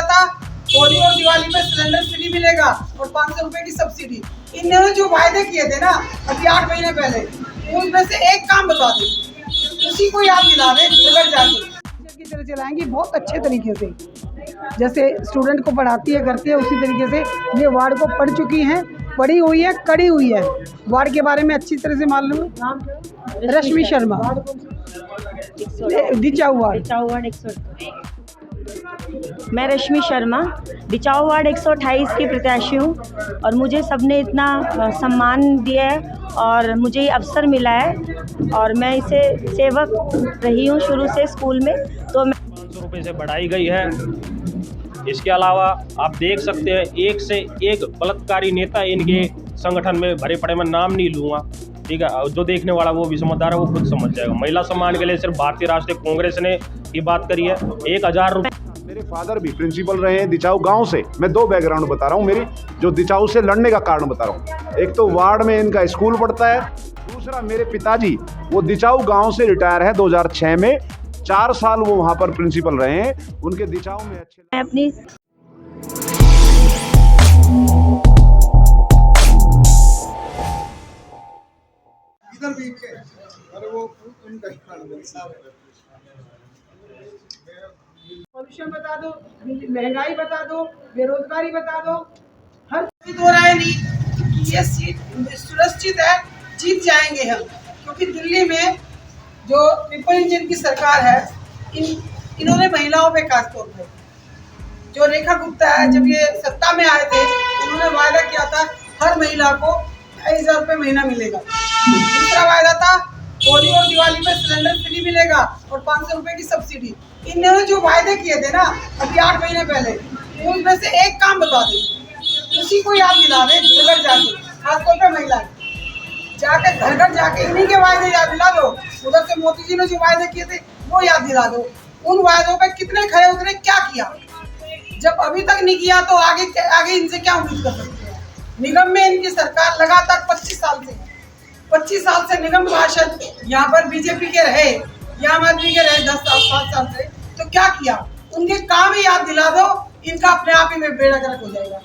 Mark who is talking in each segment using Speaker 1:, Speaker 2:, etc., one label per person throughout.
Speaker 1: वायदा था होली और दिवाली पे सिलेंडर फ्री मिलेगा और 500 रुपए की सब्सिडी। इन्होंने जो वायदे किए थे ना अभी 8 महीने पहले, उसमें से एक काम बता दें, उसी को याद दिला रहे घर जाके की तरह चलाएंगी बहुत अच्छे तरीके से, जैसे स्टूडेंट को पढ़ाती है करती है उसी तरीके से ये वार्ड को पढ़ चुकी हैं, पढ़ी हुई है, कड़ी हुई है, वार्ड के बारे में अच्छी तरह से मालूम है। रश्मि शर्मा, डिचाऊ वार्ड।
Speaker 2: मैं रश्मि शर्मा डिचाऊ वार्ड 128 की प्रत्याशी हूँ और मुझे सबने इतना सम्मान दिया है और मुझे ये अवसर मिला है और मैं इसे सेवक रही हूँ शुरू से स्कूल में। तो
Speaker 3: 500 रुपये से बढ़ाई गई है। इसके अलावा आप देख सकते हैं एक से एक बलात्कारी नेता इनके संगठन में भरे पड़े, मैं नाम नहीं लूँगा, ठीक है, जो देखने वाला वो भी समझदार है, वो खुद समझ जाएगा। महिला सम्मान के लिए सिर्फ भारतीय राष्ट्रीय कांग्रेस ने ये बात करी है। 1000 रुपये।
Speaker 4: मेरे फादर भी प्रिंसिपल रहे हैं दिचाऊ गांव से। मैं दो बैकग्राउंड बता रहा हूं, मेरी जो दिचाऊ से लड़ने का कारण बता रहा हूं। एक तो वार्ड में इनका स्कूल पढ़ता है, दूसरा मेरे पिताजी वो दिचाऊ गांव से रिटायर है 2006 में, 4 साल वो वहां पर प्रिंसिपल रहे हैं। उनके दिचाऊ में अच्छे
Speaker 2: मैं अपनी
Speaker 5: इधर भी अरे वो
Speaker 1: पॉल्यूशन बता दो, महंगाई बता दो, बेरोजगारी बता दो, हर कोई दो राय नहीं कि ये सीट सुरक्षित है, जीत जाएंगे हम, क्योंकि दिल्ली में जो ट्रिपल इंजन की सरकार है इन्होंने महिलाओं पे खासतौर पर, जो रेखा गुप्ता है जब ये सत्ता में आए थे उन्होंने वायदा किया था हर महिला को 2,500 रुपये महीना मिलेगा। दूसरा वायदा था होली और दिवाली पे सिलेंडर फ्री मिलेगा और 500 रुपए की सब्सिडी। इन्होंने जो वायदे किए थे ना अभी 8 महीने पहले, उसमें से एक काम बता दें, उसी को याद दिला रहे घर जाके, खासतौर पे महिलाएं जाके घर घर जाके इन्हीं के वायदे याद दिला दो। उधर से मोदी जी ने जो वायदे किए थे वो याद दिला दो, उन वायदों पे कितने खरे उतरे, क्या किया। जब अभी तक नहीं किया तो आगे इनसे क्या उम्मीद कर सकते हैं। निगम में इनकी सरकार लगातार 25 साल से निगम पार्षद यहाँ पर बीजेपी के रहे या आम आदमी के रहे 5 साल से, तो क्या किया, उनके काम ही याद दिला दो, इनका अपने आप ही में बेड़ा गर्क हो जाएगा।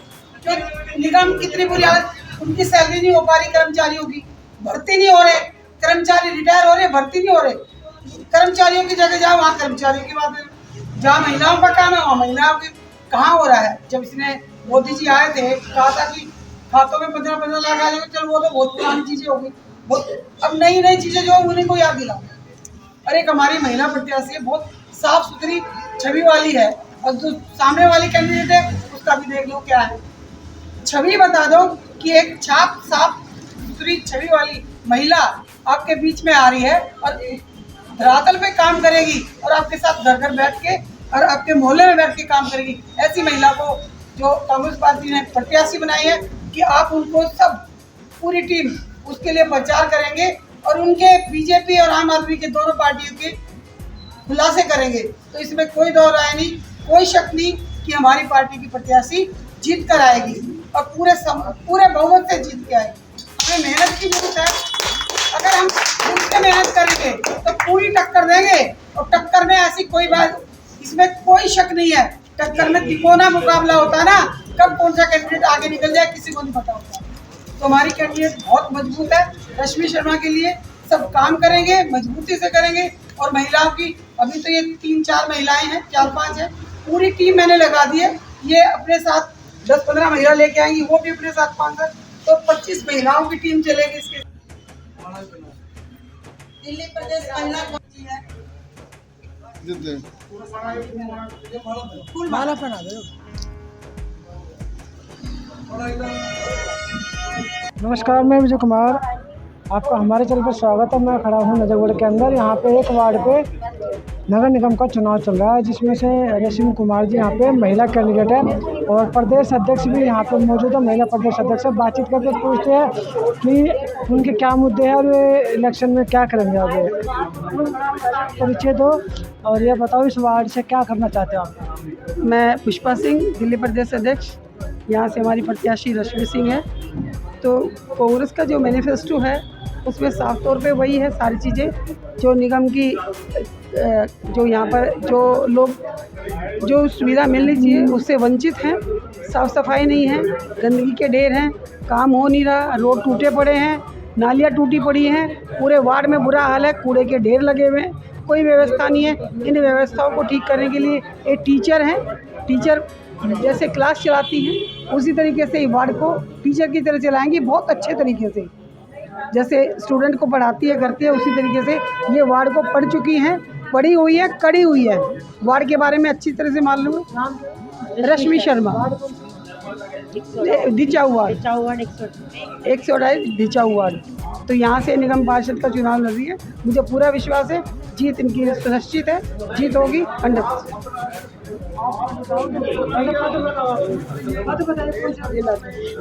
Speaker 1: क्यों निगम कितनी बुरी हालत, उनकी सैलरी नहीं हो पा रही कर्मचारियों की, भर्ती नहीं हो रहे, कर्मचारी रिटायर हो रहे, भर्ती नहीं हो रहे। कर्मचारियों की जगह जाओ वहाँ कर्मचारियों की बात है, जहाँ महिलाओं का काम है वहाँ महिलाओं की कहाँ हो रहा है। जब इसने मोदी जी आए थे कहा था कि खातों में 15-15 लाख आ जाएंगे, चलो वो तो बहुत पुरानी चीजें होगी, अब नई चीजें जो उन्हीं को याद दिलाओ। और एक हमारी महिला प्रत्याशी है, बहुत साफ सुथरी छवि वाली है, और जो सामने वाली कैंडिडेट है उसका भी देख लो क्या है, छवि बता दो कि एक साफ सुथरी छवि वाली महिला आपके बीच में आ रही है और धरातल पे काम करेगी और आपके साथ घर घर बैठ के और आपके मोहल्ले में बैठ के काम करेगी। ऐसी महिला को जो कांग्रेस पार्टी ने प्रत्याशी बनाई है कि आप उनको सब पूरी टीम उसके लिए प्रचार करेंगे और उनके बीजेपी और आम आदमी के दोनों पार्टियों के खुलासे करेंगे। तो इसमें कोई दो राय नहीं, कोई शक नहीं कि हमारी पार्टी की प्रत्याशी जीत कर आएगी और पूरे बहुमत से जीत के आएगी। हमें मेहनत की जरूरत है, अगर हम खुद से मेहनत करेंगे तो पूरी टक्कर देंगे। और टक्कर में ऐसी कोई बात, इसमें कोई शक नहीं है, टक्कर में तिकोना मुकाबला होता है ना, कब कौन सा कैंडिडेट आगे निकल जाए किसी को नहीं पता होता। तो हमारी कैंडिडेट बहुत मजबूत है, रश्मि शर्मा के लिए सब काम करेंगे, मजबूती से करेंगे। और महिलाओं की अभी तो ये 3-4 महिलाएं हैं, 4-5 है, पूरी टीम मैंने लगा दी है। ये अपने साथ 10-15 महिला लेके आएंगी, वो भी अपने साथ 5 तो 25 महिलाओं की टीम चलेगी। इसके दिल्ली प्रदेश महिला कमेटी है, माला पहना दो।
Speaker 6: नमस्कार, मैं विजय कुमार, आपका हमारे चैनल पर स्वागत है। मैं खड़ा हूँ नजरगढ़ के अंदर। यहाँ पे एक वार्ड पे नगर निगम का चुनाव चल रहा है, जिसमें से रश्मि कुमार जी यहाँ पे महिला कैंडिडेट है और प्रदेश अध्यक्ष भी यहाँ पे मौजूद है। महिला प्रदेश अध्यक्ष से बातचीत करके पूछते हैं कि उनके क्या मुद्दे हैं और वे इलेक्शन में क्या करेंगे आगे। परिचय दो और ये बताओ इस वार्ड से क्या करना चाहते हो आप।
Speaker 1: मैं पुष्पा सिंह, दिल्ली प्रदेश अध्यक्ष, यहाँ से हमारी प्रत्याशी रश्मि सिंह है। तो कांग्रेस का जो मैनिफेस्टो है उसमें साफ तौर पे वही है सारी चीज़ें जो निगम की जो यहाँ पर जो लोग जो सुविधा मिलनी चाहिए उससे वंचित हैं। साफ़ सफाई नहीं है, गंदगी के ढेर हैं, काम हो नहीं रहा, रोड टूटे पड़े हैं, नालियाँ टूटी पड़ी हैं, पूरे वार्ड में बुरा हाल है, कूड़े के ढेर लगे हुए हैं, कोई व्यवस्था नहीं है। इन व्यवस्थाओं को ठीक करने के लिए एक टीचर हैं, टीचर जैसे क्लास चलाती हैं उसी तरीके से वार्ड को टीचर की तरह चलाएंगी, बहुत अच्छे तरीके से जैसे स्टूडेंट को पढ़ाती है करती है उसी तरीके से ये वार्ड को पढ़ चुकी हैं, पढ़ी हुई है, कड़ी हुई है, वार्ड के बारे में अच्छी तरह से मालूम है। रश्मि शर्मा, डिचाऊ वार्ड 128 डिचाऊ वार्ड। तो यहाँ से निगम पार्षद का चुनाव लड़ रही है, मुझे पूरा विश्वास है जीत इनकी सुनिश्चित है, जीत होगी 100%।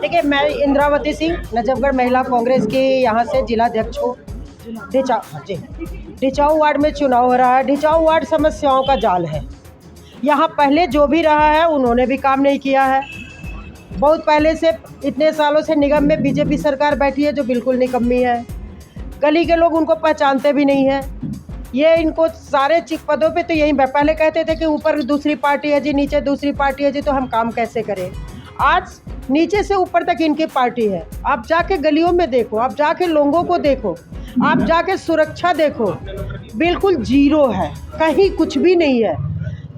Speaker 7: देखिए, मैं इंद्रावती सिंह नजफगढ़ महिला कांग्रेस के यहाँ से जिलाध्यक्ष हूँ। डिचाऊ वार्ड में चुनाव हो रहा है। डिचाऊ वार्ड समस्याओं का जाल है। यहाँ पहले जो भी रहा है उन्होंने भी काम नहीं किया है। बहुत पहले से इतने सालों से निगम में बीजेपी सरकार बैठी है जो बिल्कुल निकम्मी है। गली के लोग उनको पहचानते भी नहीं हैं। ये इनको सारे चिक पदों पे तो यही पहले कहते थे कि ऊपर दूसरी पार्टी है जी, नीचे दूसरी पार्टी है जी, तो हम काम कैसे करें। आज नीचे से ऊपर तक इनकी पार्टी है। आप जाके गलियों में देखो, आप जाके लोगों को देखो, आप जाके सुरक्षा देखो, बिल्कुल जीरो है, कहीं कुछ भी नहीं है।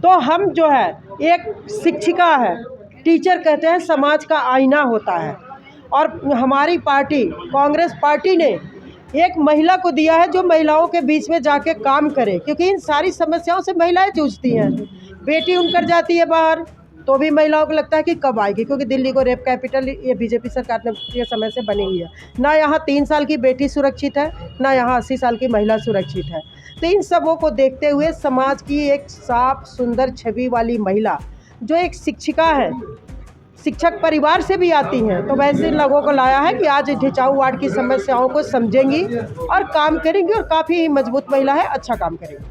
Speaker 7: तो हम जो है, एक शिक्षिका है, टीचर कहते हैं समाज का आईना होता है, और हमारी पार्टी कांग्रेस पार्टी ने एक महिला को दिया है जो महिलाओं के बीच में जाके काम करे, क्योंकि इन सारी समस्याओं से महिलाएं जूझती हैं। बेटी उनकर जाती है बाहर तो भी महिलाओं को लगता है कि कब आएगी, क्योंकि दिल्ली को रेप कैपिटल ये बीजेपी सरकार के समय से बनी हुई है। ना यहाँ 3 साल की बेटी सुरक्षित है, ना यहाँ 80 साल की महिला सुरक्षित है। तो इन सबों को देखते हुए समाज की एक साफ सुंदर छवि वाली महिला जो एक शिक्षिका है, शिक्षक परिवार से भी आती हैं, तो वैसे लोगों को लाया है कि आज डिचाऊ वार्ड की समस्याओं को समझेंगी और काम करेंगी, और काफ़ी मजबूत महिला है, अच्छा काम करेंगी।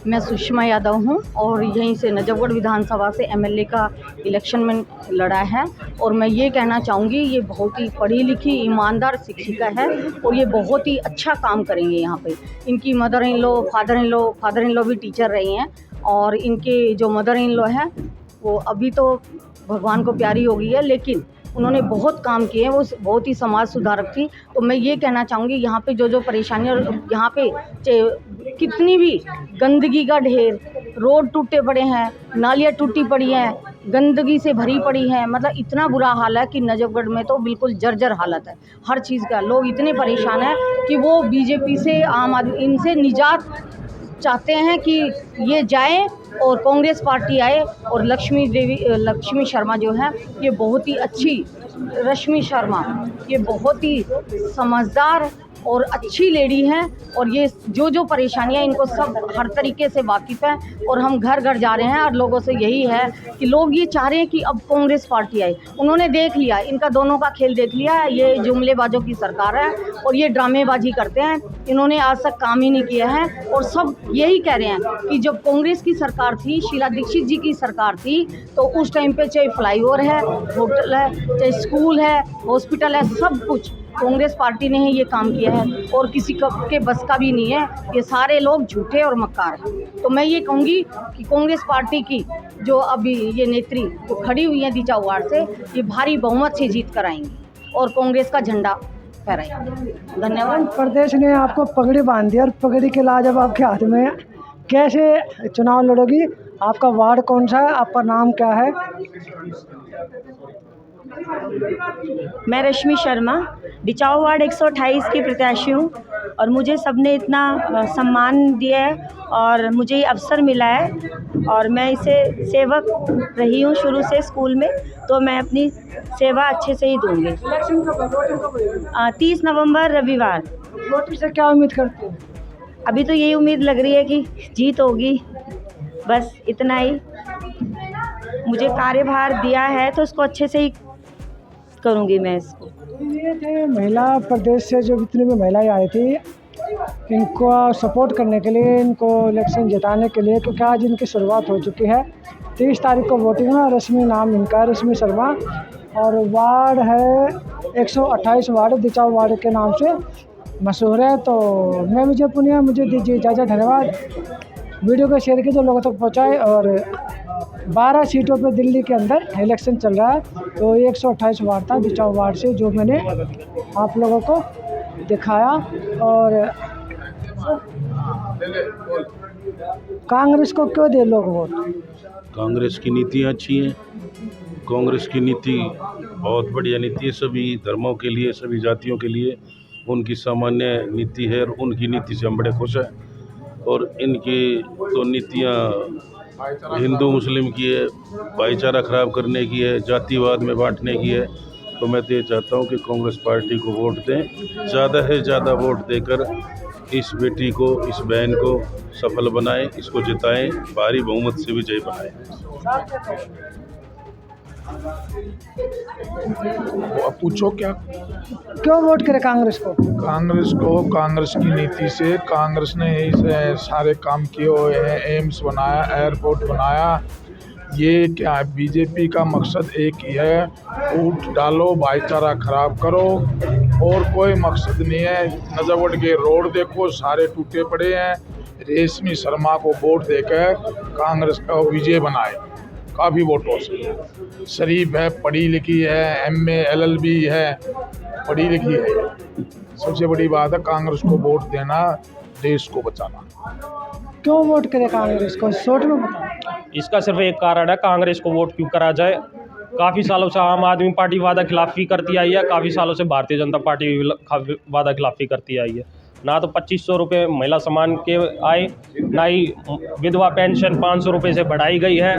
Speaker 2: मैं सुषमा यादव हूं और यहीं से नजफगढ़ विधानसभा से एमएलए का इलेक्शन में लड़ा है। और मैं ये कहना चाहूँगी, ये बहुत ही पढ़ी लिखी ईमानदार शिक्षिका है और ये बहुत ही अच्छा काम करेंगे यहाँ पे। इनकी mother in law, father in law भी टीचर रही हैं, और इनके जो मदर इन लॉ है वो अभी तो भगवान को प्यारी हो गई है, लेकिन उन्होंने बहुत काम किए हैं, वो बहुत ही समाज सुधारक थी। तो मैं ये कहना चाहूँगी, यहाँ पे जो परेशानियाँ, यहाँ पे कितनी भी गंदगी का ढेर, रोड टूटे पड़े हैं, नालियाँ टूटी पड़ी हैं, गंदगी से भरी पड़ी हैं, मतलब इतना बुरा हाल है कि नजफगढ़ में तो बिल्कुल जर्जर हालत है हर चीज़ का। लोग इतने परेशान हैं कि वो बीजेपी से, आम आदमी, इनसे निजात चाहते हैं कि ये जाए और कांग्रेस पार्टी आए। और लक्ष्मी शर्मा जो है, ये बहुत ही अच्छी, रश्मि शर्मा ये बहुत ही समझदार और अच्छी लेडी हैं, और ये जो परेशानियां, इनको सब हर तरीके से वाकिफ़ हैं। और हम घर घर जा रहे हैं और लोगों से यही है कि लोग ये चाह रहे हैं कि अब कांग्रेस पार्टी आए। उन्होंने देख लिया, इनका दोनों का खेल देख लिया, ये जुमलेबाजों की सरकार है और ये ड्रामेबाजी करते हैं। इन्होंने आज तक काम ही नहीं किया है, और सब यही कह रहे हैं कि जब कांग्रेस की सरकार थी, शीला दीक्षित जी की सरकार थी, तो उस टाइम पे चाहे फ्लाईओवर है, होटल है, चाहे स्कूल है, हॉस्पिटल है, सब कुछ कांग्रेस पार्टी ने ही ये काम किया है, और किसी के बस का भी नहीं है। ये सारे लोग झूठे और मक्कार हैं। तो मैं ये कहूँगी कि कांग्रेस पार्टी की जो अभी ये नेत्री जो खड़ी हुई है डिचाऊ वार्ड से, ये भारी बहुमत से जीत कर आएंगी और कांग्रेस का झंडा फहराएंगे। धन्यवाद।
Speaker 6: प्रदेश ने आपको पगड़ी बांध दी और पगड़ी के लाजब आपके हाथ में है, कैसे चुनाव लड़ोगी? आपका वार्ड कौन सा है, आपका नाम क्या है?
Speaker 2: मैं रश्मि शर्मा डिचाऊ वार्ड 128 की प्रत्याशी हूँ, और मुझे सबने इतना सम्मान दिया है और मुझे ये अवसर मिला है, और मैं इसे सेवक रही हूँ शुरू से स्कूल में, तो मैं अपनी सेवा अच्छे से ही दूँगी। 30 नवंबर रविवार।
Speaker 6: वोटर से क्या उम्मीद करते हैं?
Speaker 2: अभी तो यही उम्मीद लग रही है कि जीत होगी, बस इतना ही। मुझे कार्यभार दिया है तो उसको अच्छे से ही करूँगी मैं इसको।
Speaker 6: ये थे महिला प्रदेश से, जो जितनी भी महिलाएं आई थी, इनको सपोर्ट करने के लिए, इनको इलेक्शन जिताने के लिए, क्योंकि आज इनकी शुरुआत हो चुकी है। 30 तारीख को वोटिंग है। रश्मि नाम इनका, रश्मि शर्मा, और वार्ड है 128 वार्ड दिचाऊ वार्ड के नाम से मशहूर है। तो मैं विजय पुनिया, मुझे दीजिए इजाज़त, धन्यवाद। वीडियो को शेयर कीजिए, लोगों तक पहुँचाए। और 12 सीटों पे दिल्ली के अंदर इलेक्शन चल रहा है, तो 128 वार्ड था दिचाऊ वार्ड से, जो मैंने आप लोगों को दिखाया। और कांग्रेस को क्यों दे लोग वोट?
Speaker 8: कांग्रेस की नीतियाँ अच्छी हैं। कांग्रेस की नीति बहुत बढ़िया नीति है, सभी धर्मों के लिए, सभी जातियों के लिए उनकी सामान्य नीति है और उनकी नीति से हम बड़े खुश हैं। और इनकी तो नीतियाँ हिंदू मुस्लिम की है, भाईचारा ख़राब करने की है, जातिवाद में बांटने की है। तो मैं तो ये चाहता हूँ कि कांग्रेस पार्टी को वोट दें, ज़्यादा से ज़्यादा वोट देकर इस बेटी को, इस बहन को सफल बनाएं, इसको जिताएं, भारी बहुमत से विजयी बनाएं।
Speaker 5: अब पूछो क्या?
Speaker 6: क्यों वोट करें कांग्रेस को?
Speaker 5: कांग्रेस की नीति से, कांग्रेस ने इसे सारे काम किए हुए हैं, एम्स बनाया, एयरपोर्ट बनाया। ये क्या है, बीजेपी का मकसद एक ही है, वोट डालो, भाईचारा खराब करो, और कोई मकसद नहीं है। नजरगढ़ के रोड देखो, सारे टूटे पड़े हैं। रेशमी शर्मा को वोट देकर कांग्रेस का विजय बनाए, काफ़ी वोटों से। शरीफ है, पढ़ी लिखी है, MA LLB है, पढ़ी लिखी है। सबसे बड़ी बात है कांग्रेस को वोट देना, देश को बचाना।
Speaker 6: क्यों वोट करें कांग्रेस को, शॉर्ट में बताओ।
Speaker 3: इसका सिर्फ एक कारण है, कांग्रेस को वोट क्यों करा जाए। काफ़ी सालों से आम आदमी पार्टी वादा खिलाफी करती आई है, काफ़ी सालों से भारतीय जनता पार्टी वादा खिलाफी करती आई है। ना तो 2500 रुपये महिला सम्मान के आए, ना ही विधवा पेंशन 500 रुपये से बढ़ाई गई है।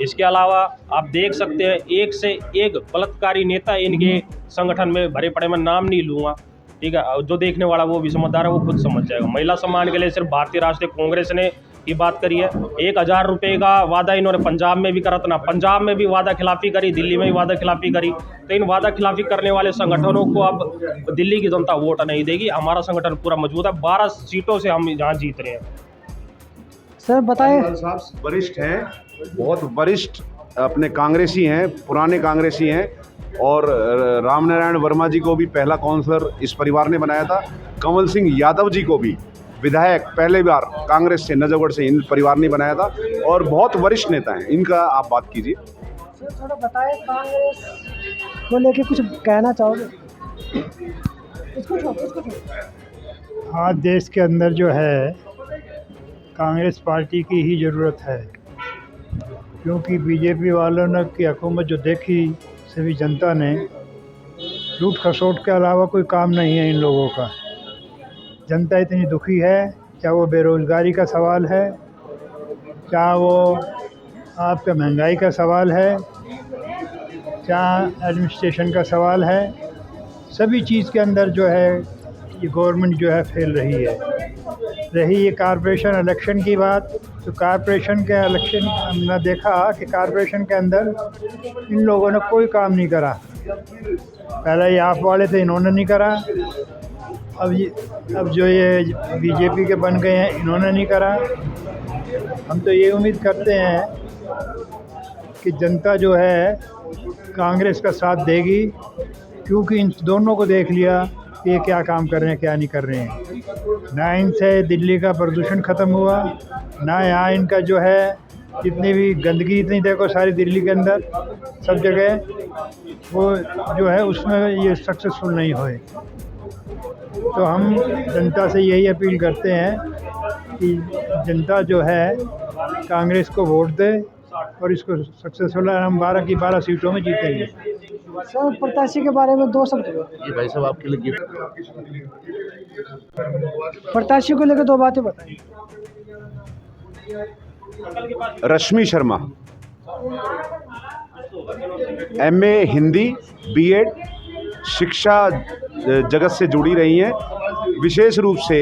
Speaker 3: इसके अलावा आप देख सकते हैं, एक से एक बलात्कारी नेता इनके संगठन में भरे पड़े, मैं नाम नहीं लूँगा, ठीक है। जो देखने वाला वो भी समझदार है, वो खुद समझ जाएगा। महिला सम्मान के लिए सिर्फ भारतीय राष्ट्रीय कांग्रेस ने ये बात करी है। 1000 रुपये का वादा इन्होंने पंजाब में भी करा था, ना पंजाब में भी वादा खिलाफी करी, दिल्ली में भी वादा खिलाफी करी। तो इन वादा खिलाफी करने वाले संगठनों को अब दिल्ली की जनता वोट नहीं देगी। हमारा संगठन पूरा मजबूत है, 12 सीटों से हम यहाँ जीत रहे हैं।
Speaker 6: सर बताएं।
Speaker 4: साहब वरिष्ठ हैं, बहुत वरिष्ठ अपने कांग्रेसी हैं, पुराने कांग्रेसी हैं। और रामनारायण वर्मा जी को भी पहला काउंसलर इस परिवार ने बनाया था। कंवल सिंह यादव जी को भी विधायक पहले बार कांग्रेस से, नजरगढ़ से, इन परिवार ने बनाया था। और बहुत वरिष्ठ नेता हैं, इनका आप बात कीजिए।
Speaker 6: सर थोड़ा बताएं, कांग्रेस को लेके कुछ कहना चाहोगे?
Speaker 9: आज देश के अंदर जो है कांग्रेस पार्टी की ही ज़रूरत है, क्योंकि बीजेपी वालों ने की हुकूमत जो देखी, सभी जनता ने, लूट खसोट के अलावा कोई काम नहीं है इन लोगों का। जनता इतनी दुखी है, चाहे वो बेरोज़गारी का सवाल है, चाहे वो आपका महंगाई का सवाल है, चाहे एडमिनिस्ट्रेशन का सवाल है। सभी चीज़ के अंदर जो है ये गवर्नमेंट जो है फेल रही है। रही ये कॉरपोरेशन इलेक्शन की बात, तो कॉरपोरेशन के इलेक्शन हमने देखा कि कॉरपोरेशन के अंदर इन लोगों ने कोई काम नहीं करा। पहले ये आप वाले थे, इन्होंने नहीं करा। अब जो ये बीजेपी के बन गए हैं, इन्होंने नहीं करा। हम तो ये उम्मीद करते हैं कि जनता जो है कांग्रेस का साथ देगी, क्योंकि इन दोनों को देख लिया कि ये क्या काम कर रहे हैं, क्या नहीं कर रहे हैं। ना इनसे दिल्ली का प्रदूषण ख़त्म हुआ, ना यहाँ इनका जो है जितनी भी गंदगी, इतनी देखो सारी दिल्ली के अंदर सब जगह, वो जो है उसमें ये सक्सेसफुल नहीं हुए। तो हम जनता से यही अपील करते हैं कि जनता जो है कांग्रेस को वोट दे और इसको सक्सेसफुल हम 12 की 12 सीटों में जीतेंगे।
Speaker 6: सर प्रत्याशी के बारे में 2 शब्द।
Speaker 8: ये भाई साहब आपके लिए गिफ्ट।
Speaker 6: प्रत्याशी को लेकर 2 बातें बताइए।
Speaker 4: रश्मि शर्मा, MA हिंदी, B.Ed, शिक्षा जगत से जुड़ी रही हैं। विशेष रूप से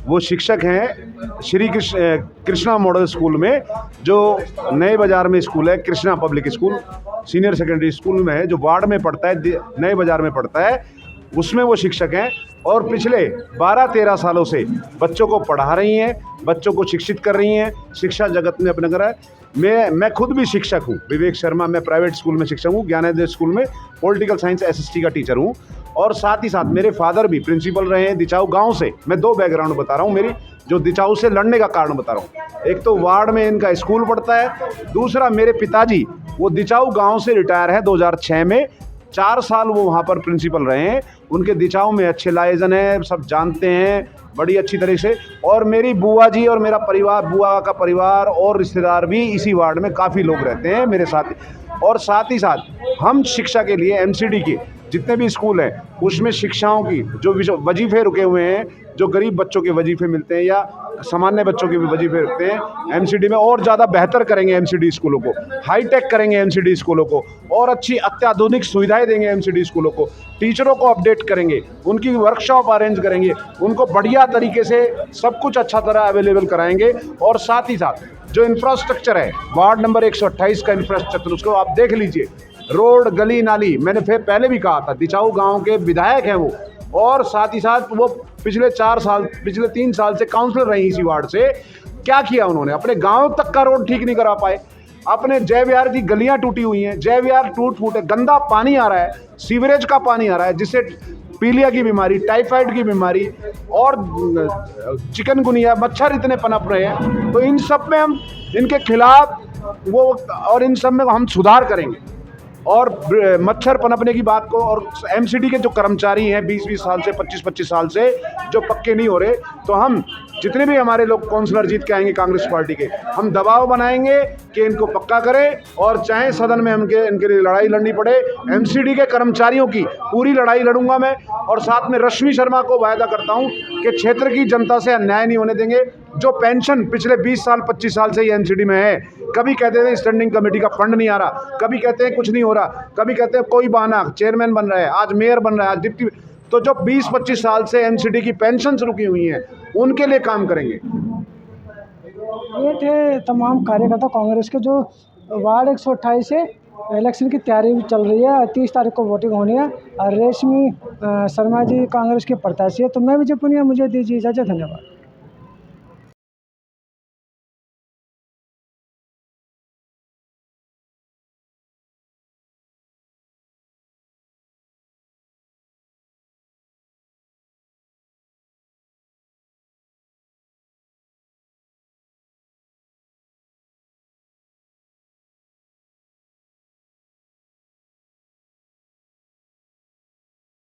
Speaker 4: वो शिक्षक हैं श्री कृष्णा मॉडल स्कूल में, जो नए बाज़ार में स्कूल है, Krishna public school senior secondary school में है, जो वार्ड में पड़ता है, नए बाज़ार में पड़ता है। उसमें वो शिक्षक हैं और पिछले 12-13 सालों से बच्चों को पढ़ा रही हैं, बच्चों को शिक्षित कर रही हैं, शिक्षा जगत में अपना करा है। मैं खुद भी शिक्षक हूँ, विवेक शर्मा, मैं प्राइवेट स्कूल में शिक्षक हूँ, ज्ञानोदय स्कूल में पॉलिटिकल साइंस एसएसटी का टीचर हूँ। और साथ ही साथ मेरे फादर भी प्रिंसिपल रहे हैं दिचाऊ गांव से। मैं 2 बैकग्राउंड बता रहा हूँ मेरी, जो दिचाऊ से लड़ने का कारण बता रहा हूँ। एक तो वार्ड में इनका स्कूल पढ़ता है, दूसरा मेरे पिताजी वो दिचाऊ गांव से रिटायर है 2006 में, 4 साल वो वहाँ पर प्रिंसिपल रहे हैं। उनके दिचाऊ में अच्छे लायजन हैं, सब जानते हैं बड़ी अच्छी तरह से। और मेरी बुआ जी और मेरा परिवार, बुआ का परिवार और रिश्तेदार भी इसी वार्ड में काफ़ी लोग रहते हैं मेरे साथ। और साथ ही साथ हम शिक्षा के लिए एमसीडी के जितने भी स्कूल हैं उसमें शिक्षाओं की जो वजीफ़े रुके हुए हैं, जो गरीब बच्चों के वजीफ़े मिलते हैं या सामान्य बच्चों के भी वजीफ़े रखते हैं, एमसीडी में और ज़्यादा बेहतर करेंगे एमसीडी स्कूलों को, हाईटेक करेंगे एमसीडी स्कूलों को, और अच्छी अत्याधुनिक सुविधाएं देंगे एमसीडी स्कूलों को, टीचरों को अपडेट करेंगे, उनकी वर्कशॉप अरेंज करेंगे, उनको बढ़िया तरीके से सब कुछ अच्छा तरह अवेलेबल कराएंगे। और साथ ही साथ जो इंफ्रास्ट्रक्चर है वार्ड नंबर 128 का इंफ्रास्ट्रक्चर, उसको आप देख लीजिए, रोड, गली नाली, मैंने फिर पहले भी कहा था दिचाऊ गाँव के विधायक हैं वो, और साथ ही साथ वो पिछले 3 साल से काउंसलर रही इसी वार्ड से। क्या किया उन्होंने? अपने गांव तक का रोड ठीक नहीं करा पाए, अपने जय विहार की गलियां टूटी हुई हैं, जय विहार टूट फूट है, गंदा पानी आ रहा है, सीवरेज का पानी आ रहा है, जिससे पीलिया की बीमारी, टाइफाइड की बीमारी और चिकनगुनिया, मच्छर इतने पनप रहे हैं। तो इन सब में हम इनके खिलाफ और इन सब में हम सुधार करेंगे। और मच्छर पनपने की बात को, और एमसीडी के जो कर्मचारी हैं 20-20 साल से, 25-25 साल से जो पक्के नहीं हो रहे, तो हम जितने भी हमारे लोग काउंसलर जीत के आएंगे कांग्रेस पार्टी के, हम दबाव बनाएंगे कि इनको पक्का करें, और चाहे सदन में इनके लिए लड़ाई लड़नी पड़े। एमसीडी के कर्मचारियों की पूरी लड़ाई लड़ूंगा मैं, और साथ में रश्मि शर्मा को वायदा करता हूं कि क्षेत्र की जनता से अन्याय नहीं होने देंगे। जो पेंशन पिछले 20 साल 25 साल से ये एमसीडी में है, कभी कहते थे स्टैंडिंग कमेटी का फंड नहीं आ रहा, कभी कहते हैं कुछ नहीं हो रहा, कभी कहते हैं कोई बहाना, चेयरमैन बन रहा है, आज मेयर बन रहा है, आज डिप्टी। तो जो 20-25 साल से एमसीडी की पेंशन रुकी हुई हैं, उनके लिए काम करेंगे।
Speaker 6: ये थे तमाम कार्यकर्ता कांग्रेस के जो वार्ड 128 से इलेक्शन की तैयारी भी चल रही है। 30 तारीख को वोटिंग होनी है और रेशमी शर्मा जी कांग्रेस के प्रत्याशी है। तो मैं विजय पुनिया, मुझे दीजिए इजाज़त, धन्यवाद।